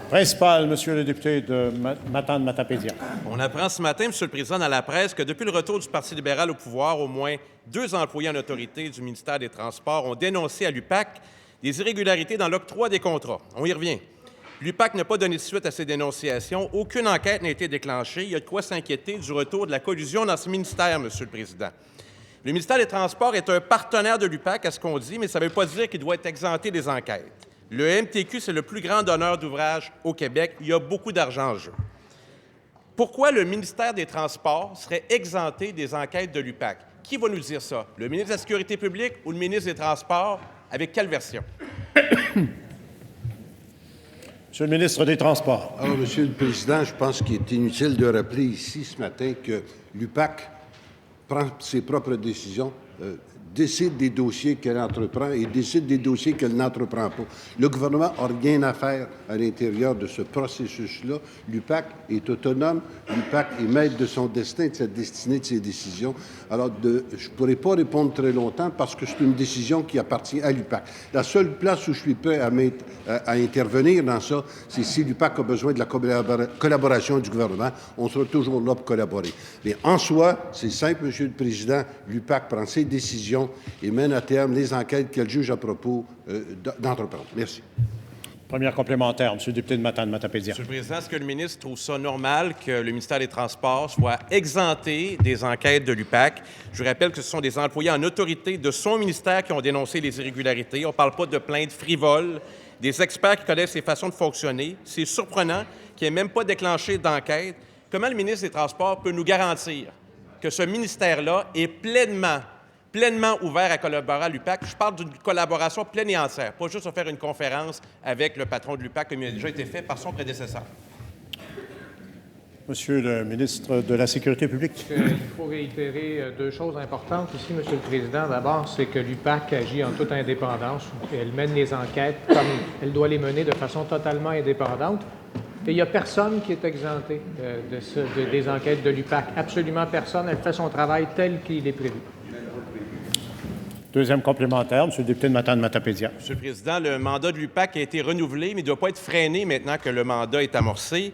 Principal, Monsieur le député de Matane-Matapédia. On apprend ce matin, Monsieur le Président, dans la presse, que depuis le retour du Parti libéral au pouvoir, au moins 2 employés en autorité du ministère des Transports ont dénoncé à l'UPAC des irrégularités dans l'octroi des contrats. On y revient. L'UPAC n'a pas donné suite à ces dénonciations. Aucune enquête n'a été déclenchée. Il y a de quoi s'inquiéter du retour de la collusion dans ce ministère, Monsieur le Président. Le ministère des Transports est un partenaire de l'UPAC, à ce qu'on dit, mais ça ne veut pas dire qu'il doit être exempté des enquêtes. Le MTQ, c'est le plus grand donneur d'ouvrages au Québec. Il y a beaucoup d'argent en jeu. Pourquoi le ministère des Transports serait exempté des enquêtes de l'UPAC? Qui va nous dire ça? Le ministre de la Sécurité publique ou le ministre des Transports? Avec quelle version? Monsieur le ministre des Transports. Alors, Monsieur le Président, je pense qu'il est inutile de rappeler ici ce matin que l'UPAC prend ses propres décisions, décide des dossiers qu'elle entreprend et décide des dossiers qu'elle n'entreprend pas. Le gouvernement n'a rien à faire à l'intérieur de ce processus-là. L'UPAC est autonome. L'UPAC est maître de son destin, de sa destinée, de ses décisions. Alors, je ne pourrais pas répondre très longtemps parce que c'est une décision qui appartient à l'UPAC. La seule place où je suis prêt à intervenir dans ça, c'est si l'UPAC a besoin de la collaboration du gouvernement. On sera toujours là pour collaborer. Mais en soi, c'est simple, Monsieur le Président, l'UPAC prend ses décisions et mène à terme les enquêtes qu'elle juge à propos d'entreprendre. Merci. Première complémentaire, Monsieur le député de Matane-Matapédia. Monsieur le Président, est-ce que le ministre trouve ça normal que le ministère des Transports soit exempté des enquêtes de l'UPAC? Je rappelle que ce sont des employés en autorité de son ministère qui ont dénoncé les irrégularités. On ne parle pas de plaintes frivoles, des experts qui connaissent ses façons de fonctionner. C'est surprenant qu'il n'y ait même pas déclenché d'enquête. Comment le ministre des Transports peut nous garantir que ce ministère-là est pleinement ouvert à collaborer à l'UPAC? Je parle d'une collaboration pleine et entière, pas juste à faire une conférence avec le patron de l'UPAC comme il a déjà été fait par son prédécesseur. Monsieur le ministre de la Sécurité publique. Il faut réitérer 2 choses importantes ici, Monsieur le Président. D'abord, c'est que l'UPAC agit en toute indépendance. Elle mène les enquêtes comme elle doit les mener de façon totalement indépendante. Et il n'y a personne qui est exempté des enquêtes de l'UPAC. Absolument personne. Elle fait son travail tel qu'il est prévu. Deuxième complémentaire, Monsieur le député de Matane-Matapédia. Monsieur le Président, le mandat de l'UPAC a été renouvelé, mais il ne doit pas être freiné maintenant que le mandat est amorcé.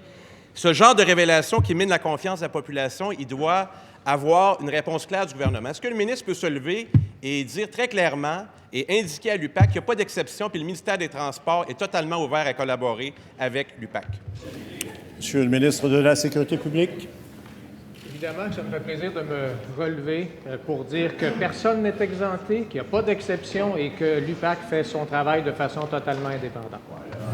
Ce genre de révélation qui mine la confiance de la population, il doit avoir une réponse claire du gouvernement. Est-ce que le ministre peut se lever et dire très clairement et indiquer à l'UPAC qu'il n'y a pas d'exception, puis le ministère des Transports est totalement ouvert à collaborer avec l'UPAC? Monsieur le ministre de la Sécurité publique. Évidemment que ça me fait plaisir de me relever pour dire que personne n'est exempté, qu'il n'y a pas d'exception et que l'UPAC fait son travail de façon totalement indépendante.